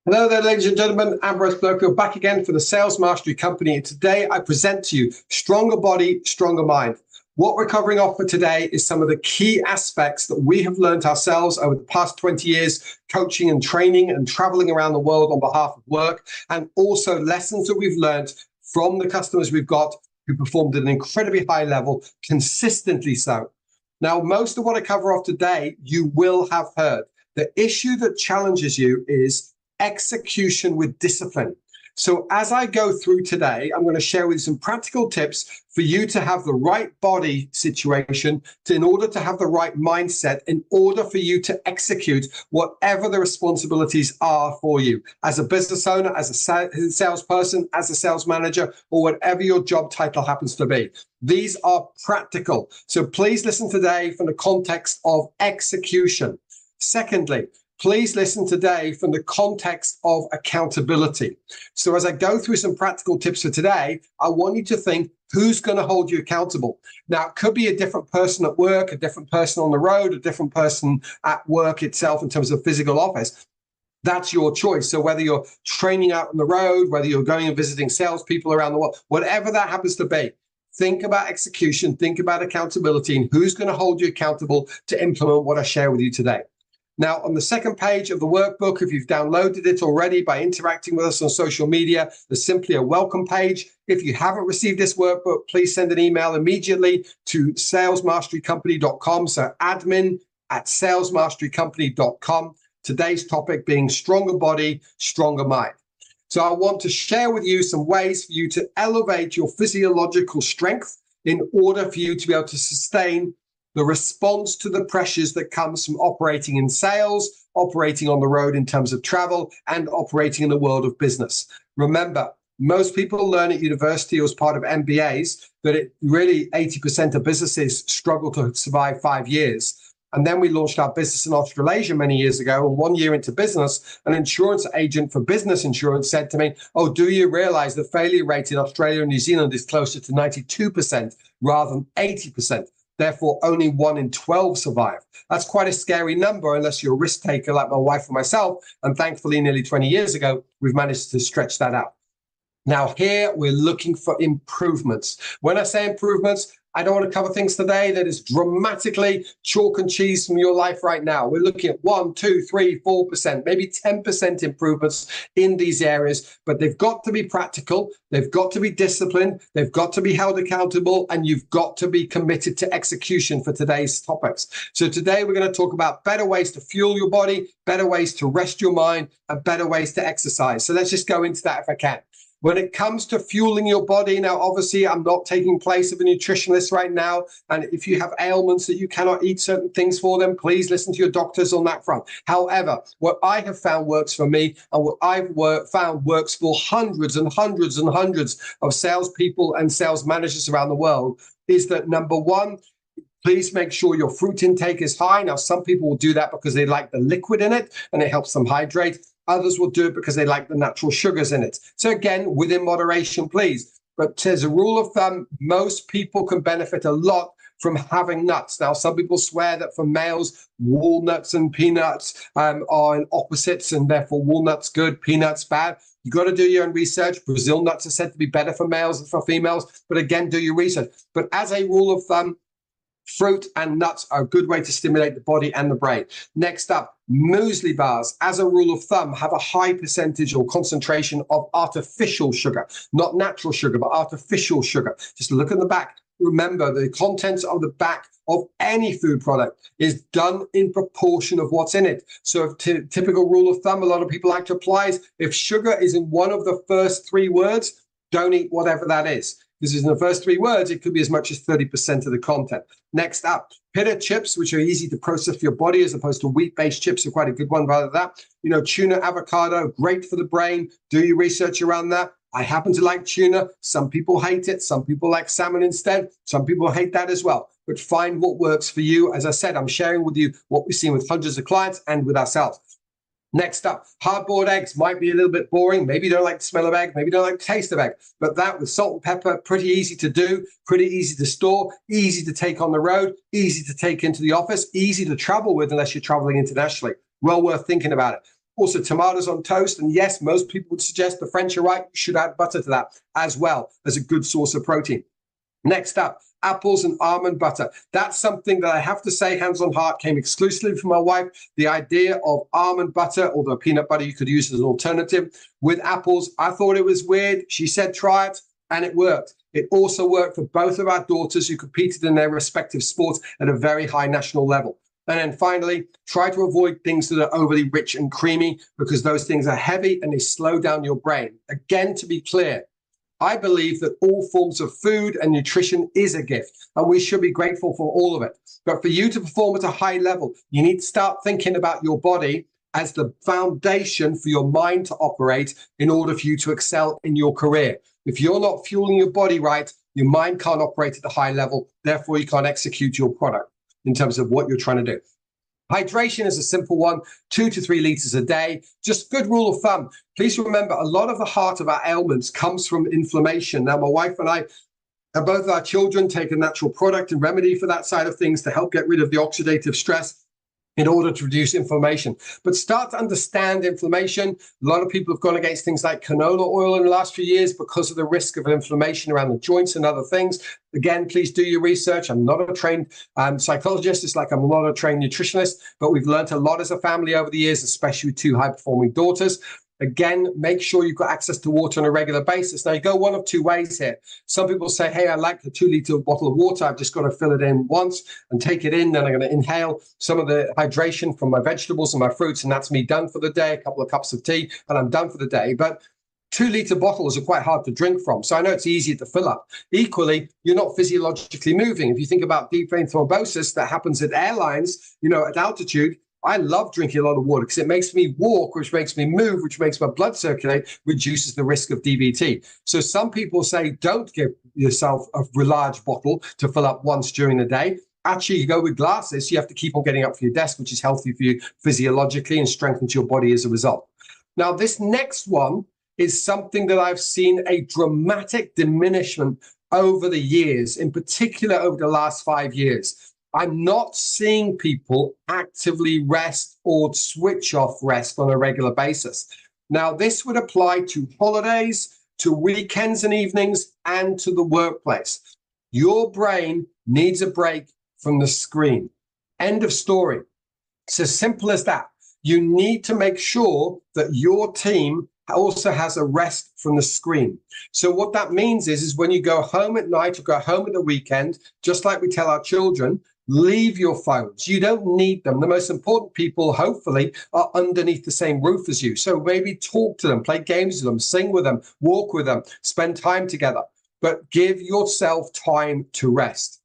Hello there, ladies and gentlemen. Ambrose Blurfield back again for the Sales Mastery Company. And today I present to you Stronger Body, Stronger Mind. What we're covering off for today is some of the key aspects that we have learned ourselves over the past 20 years, coaching and training and traveling around the world on behalf of work, and also lessons that we've learned from the customers we've got who performed at an incredibly high level, consistently so. Now, most of what I cover off today, you will have heard. The issue that challenges you is execution with discipline. So as I go through today, I'm going to share with you some practical tips for you to have the right body situation in order to have the right mindset, in order for you to execute whatever the responsibilities are for you as a business owner, as a salesperson, as a sales manager, or whatever your job title happens to be. These are practical. So please listen today from the context of execution. Secondly, please listen today from the context of accountability. So as I go through some practical tips for today, I want you to think, who's going to hold you accountable? Now, it could be a different person at work, a different person on the road, a different person at work itself in terms of physical office. That's your choice. So whether you're training out on the road, whether you're going and visiting salespeople around the world, whatever that happens to be, think about execution, think about accountability, and who's going to hold you accountable to implement what I share with you today. Now, on the second page of the workbook, if you've downloaded it already by interacting with us on social media, there's simply a welcome page. If you haven't received this workbook, please send an email immediately to salesmasterycompany.com. So admin@salesmasterycompany.com. Today's topic being stronger body, stronger mind. So I want to share with you some ways for you to elevate your physiological strength in order for you to be able to sustain the response to the pressures that comes from operating in sales, operating on the road in terms of travel, and operating in the world of business. Remember, most people learn at university or as part of MBAs that 80% of businesses struggle to survive 5 years. And then we launched our business in Australasia many years ago. And 1 year into business, an insurance agent for business insurance said to me, "Oh, do you realize the failure rate in Australia and New Zealand is closer to 92% rather than 80%? Therefore, only 1 in 12 survive." That's quite a scary number unless you're a risk taker like my wife and myself. And thankfully, nearly 20 years ago, we've managed to stretch that out. Now, here we're looking for improvements. When I say improvements, I don't want to cover things today that is dramatically chalk and cheese from your life right now. We're looking at 1, 2, 3, 4%, maybe 10% improvements in these areas, but they've got to be practical. They've got to be disciplined. They've got to be held accountable, and you've got to be committed to execution for today's topics. So today we're going to talk about better ways to fuel your body, better ways to rest your mind, and better ways to exercise. So let's just go into that if I can. When it comes to fueling your body, now, obviously, I'm not taking place of a nutritionist right now. And if you have ailments that you cannot eat certain things for them, please listen to your doctors on that front. However, what I have found works for me and what I've found works for hundreds and hundreds and hundreds of salespeople and sales managers around the world is that, number one, please make sure your fruit intake is high. Now, some people will do that because they like the liquid in it and it helps them hydrate. Others will do it because they like the natural sugars in it. So again, within moderation, please. But as a rule of thumb, most people can benefit a lot from having nuts. Now, some people swear that for males, walnuts and peanuts are opposites, and therefore walnuts good, peanuts bad. You've got to do your own research. Brazil nuts are said to be better for males than for females. But again, do your research. But as a rule of thumb, fruit and nuts are a good way to stimulate the body and the brain. Next up, muesli bars, as a rule of thumb, have a high percentage or concentration of artificial sugar, not natural sugar, but artificial sugar. Just look at the back. Remember, the contents of the back of any food product is done in proportion of what's in it. So typical rule of thumb a lot of people like to apply is if sugar is in one of the first 3 words, don't eat whatever that is. Because in the first 3 words, it could be as much as 30% of the content. Next up, pita chips, which are easy to process for your body as opposed to wheat-based chips are quite a good one rather than that. Tuna, avocado, great for the brain. Do your research around that. I happen to like tuna. Some people hate it. Some people like salmon instead. Some people hate that as well. But find what works for you. As I said, I'm sharing with you what we've seen with hundreds of clients and with ourselves. Next up, hard-boiled eggs might be a little bit boring. Maybe you don't like the smell of egg. Maybe you don't like the taste of egg. But that with salt and pepper, pretty easy to do, pretty easy to store, easy to take on the road, easy to take into the office, easy to travel with unless you're traveling internationally. Well worth thinking about it. Also, tomatoes on toast. And yes, most people would suggest the French are right. You should add butter to that as well as a good source of protein. Next up, apples and almond butter. That's something that I have to say, hands on heart, came exclusively from my wife. The idea of almond butter, although peanut butter you could use as an alternative, with apples. I thought it was weird. She said, try it, and it worked. It also worked for both of our daughters who competed in their respective sports at a very high national level. And then finally, try to avoid things that are overly rich and creamy because those things are heavy and they slow down your brain. Again, to be clear, I believe that all forms of food and nutrition is a gift, and we should be grateful for all of it. But for you to perform at a high level, you need to start thinking about your body as the foundation for your mind to operate in order for you to excel in your career. If you're not fueling your body right, your mind can't operate at the high level. Therefore, you can't execute your product in terms of what you're trying to do. Hydration is a simple one, 2 to 3 liters a day. Just good rule of thumb. Please remember, a lot of the heart of our ailments comes from inflammation. Now, my wife and I and both our children take a natural product and remedy for that side of things to help get rid of the oxidative stress in order to reduce inflammation. But start to understand inflammation. A lot of people have gone against things like canola oil in the last few years because of the risk of inflammation around the joints and other things. Again, please do your research. I'm not a trained psychologist. It's like I'm not a trained nutritionist, but we've learned a lot as a family over the years, especially with 2 high-performing daughters. Again, make sure you've got access to water on a regular basis. Now, you go one of 2 ways here. Some people say, hey, I like the 2-liter bottle of water. I've just got to fill it in once and take it in. Then I'm going to inhale some of the hydration from my vegetables and my fruits, and that's me done for the day, a couple of cups of tea, and I'm done for the day. But 2-liter bottles are quite hard to drink from. So I know it's easier to fill up. Equally, you're not physiologically moving. If you think about deep vein thrombosis that happens at airlines, at altitude, I love drinking a lot of water because it makes me walk, which makes me move, which makes my blood circulate, reduces the risk of DVT. So some people say don't give yourself a large bottle to fill up once during the day. Actually, you go with glasses, you have to keep on getting up from your desk, which is healthy for you physiologically and strengthens your body as a result. Now, this next one is something that I've seen a dramatic diminishment over the years, in particular over the last 5 years. I'm not seeing people actively rest or switch off rest on a regular basis. Now, this would apply to holidays, to weekends and evenings, and to the workplace. Your brain needs a break from the screen. End of story. It's as simple as that. You need to make sure that your team also has a rest from the screen. So what that means is when you go home at night or go home at the weekend, just like we tell our children, leave your phones. You don't need them. The most important people, hopefully, are underneath the same roof as you. So maybe talk to them, play games with them, sing with them, walk with them, spend time together. But give yourself time to rest.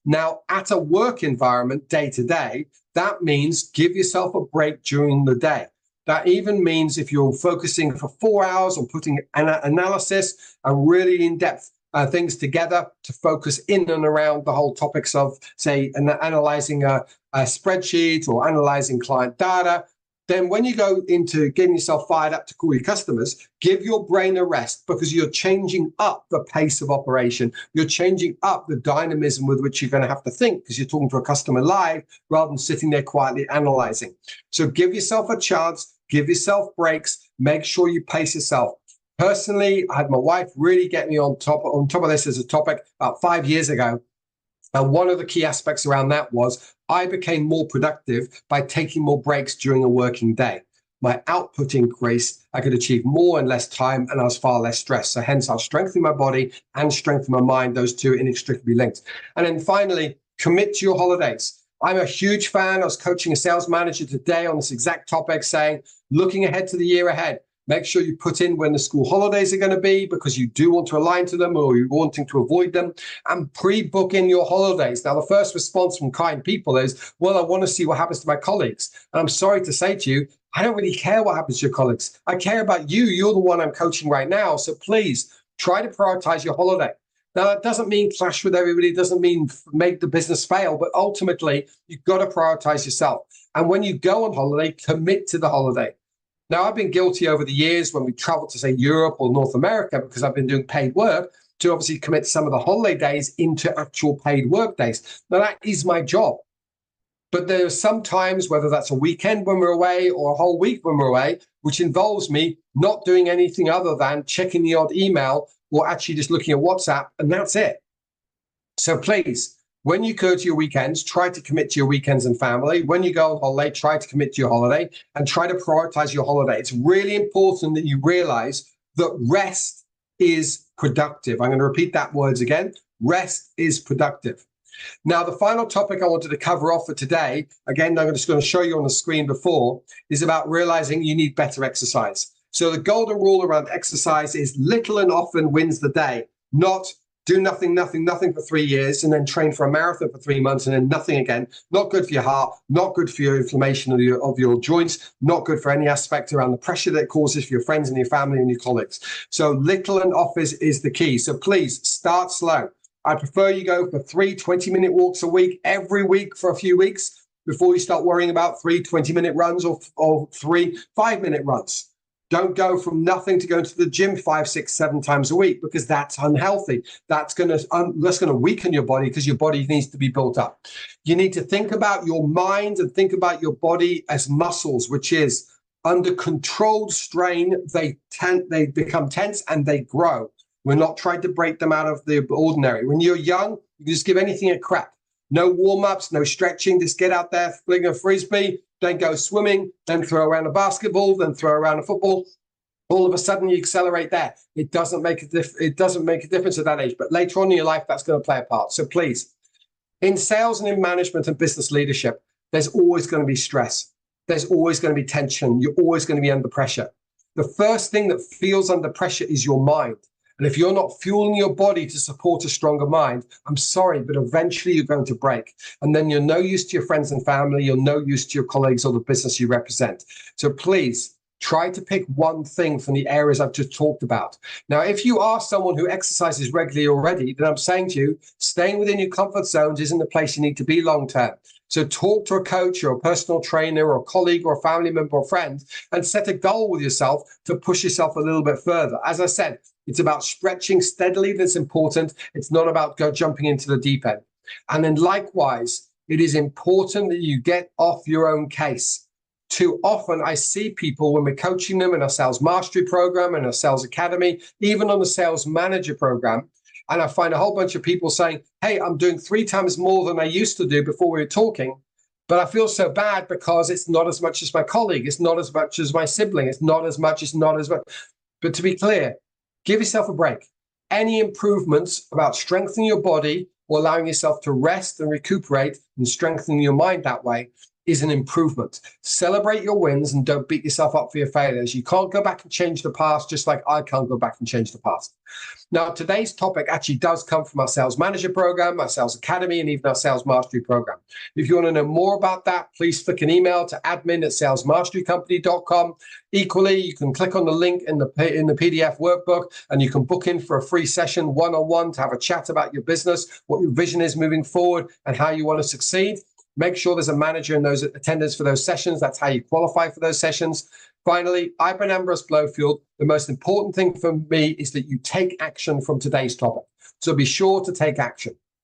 Now, at a work environment, day to day, that means give yourself a break during the day. That even means if you're focusing for 4 hours on putting analysis and really in-depth things together to focus in and around the whole topics of, say, analyzing a spreadsheet or analyzing client data, then when you go into getting yourself fired up to call your customers, give your brain a rest because you're changing up the pace of operation. You're changing up the dynamism with which you're going to have to think because you're talking to a customer live rather than sitting there quietly analyzing. So give yourself a chance, give yourself breaks, make sure you pace yourself. Personally, I had my wife really get me on top of this as a topic about 5 years ago. And one of the key aspects around that was I became more productive by taking more breaks during a working day. My output increased, I could achieve more in less time, and I was far less stressed. So hence, I'll strengthen my body and strengthen my mind, those two inextricably linked. And then finally, commit to your holidays. I'm a huge fan. I was coaching a sales manager today on this exact topic saying, looking ahead to the year ahead, make sure you put in when the school holidays are going to be because you do want to align to them or you're wanting to avoid them, and pre-book in your holidays. Now, the first response from kind people is, well, I want to see what happens to my colleagues. And I'm sorry to say to you, I don't really care what happens to your colleagues. I care about you. You're the one I'm coaching right now. So please try to prioritize your holiday. Now, that doesn't mean clash with everybody. It doesn't mean make the business fail. But ultimately, you've got to prioritize yourself. And when you go on holiday, commit to the holiday. Now, I've been guilty over the years when we travel to, say, Europe or North America, because I've been doing paid work, to obviously commit some of the holiday days into actual paid work days. Now, that is my job. But there are some times, whether that's a weekend when we're away or a whole week when we're away, which involves me not doing anything other than checking the odd email or actually just looking at WhatsApp, and that's it. So please, when you go to your weekends, try to commit to your weekends and family. When you go on holiday, try to commit to your holiday and try to prioritize your holiday. It's really important that you realize that rest is productive. I'm going to repeat that words again. Rest is productive. Now, the final topic I wanted to cover off for today, again, I'm just going to show you on the screen before, is about realizing you need better exercise. So the golden rule around exercise is little and often wins the day, not do nothing for 3 years and then train for a marathon for 3 months and then nothing again. Not good for your heart, not good for your inflammation of your joints, not good for any aspect around the pressure that it causes for your friends and your family and your colleagues. So little and often is the key. So please start slow. I prefer you go for 3 20-minute walks a week, every week for a few weeks before you start worrying about 3 20-minute runs or 3 5-minute runs. Don't go from nothing to going to the gym 5, 6, 7 times a week, because that's unhealthy. That's going to weaken your body, because your body needs to be built up. You need to think about your mind and think about your body as muscles, which is under controlled strain, they become tense and they grow. We're not trying to break them out of the ordinary. When you're young, you just give anything a crack. No warm-ups, no stretching, just get out there, fling a frisbee, then go swimming, then throw around a basketball, then throw around a football. All of a sudden you accelerate there. It doesn't make a difference at that age, but later on in your life, that's going to play a part. So please, in sales and in management and business leadership, there's always going to be stress. There's always going to be tension. You're always going to be under pressure. The first thing that feels under pressure is your mind. And if you're not fueling your body to support a stronger mind, I'm sorry, but eventually you're going to break. And then you're no use to your friends and family. You're no use to your colleagues or the business you represent. So please try to pick one thing from the areas I've just talked about. Now, if you are someone who exercises regularly already, then I'm saying to you, staying within your comfort zones isn't the place you need to be long term. So talk to a coach or a personal trainer or a colleague or a family member or friend and set a goal with yourself to push yourself a little bit further. As I said, it's about stretching steadily that's important. It's not about jumping into the deep end. And then likewise, it is important that you get off your own case. Too often I see people when we're coaching them in our sales mastery program and our sales academy, even on the sales manager program, and I find a whole bunch of people saying, hey, I'm doing 3 times more than I used to do before we were talking, but I feel so bad because it's not as much as my colleague. It's not as much as my sibling. It's not as much. But to be clear, give yourself a break. Any improvements about strengthening your body or allowing yourself to rest and recuperate and strengthening your mind that way is an improvement. Celebrate your wins and don't beat yourself up for your failures. You can't go back and change the past, just like I can't go back and change the past. Now, today's topic actually does come from our Sales Manager program, our Sales Academy, and even our Sales Mastery program. If you want to know more about that, please flick an email to admin@salesmasterycompany.com. Equally, you can click on the link in the PDF workbook, and you can book in for a free session one-on-one to have a chat about your business, what your vision is moving forward, and how you want to succeed. Make sure there's a manager in those attendance for those sessions. That's how you qualify for those sessions. Finally, I've been Ambrose Blowfield. The most important thing for me is that you take action from today's topic. So be sure to take action.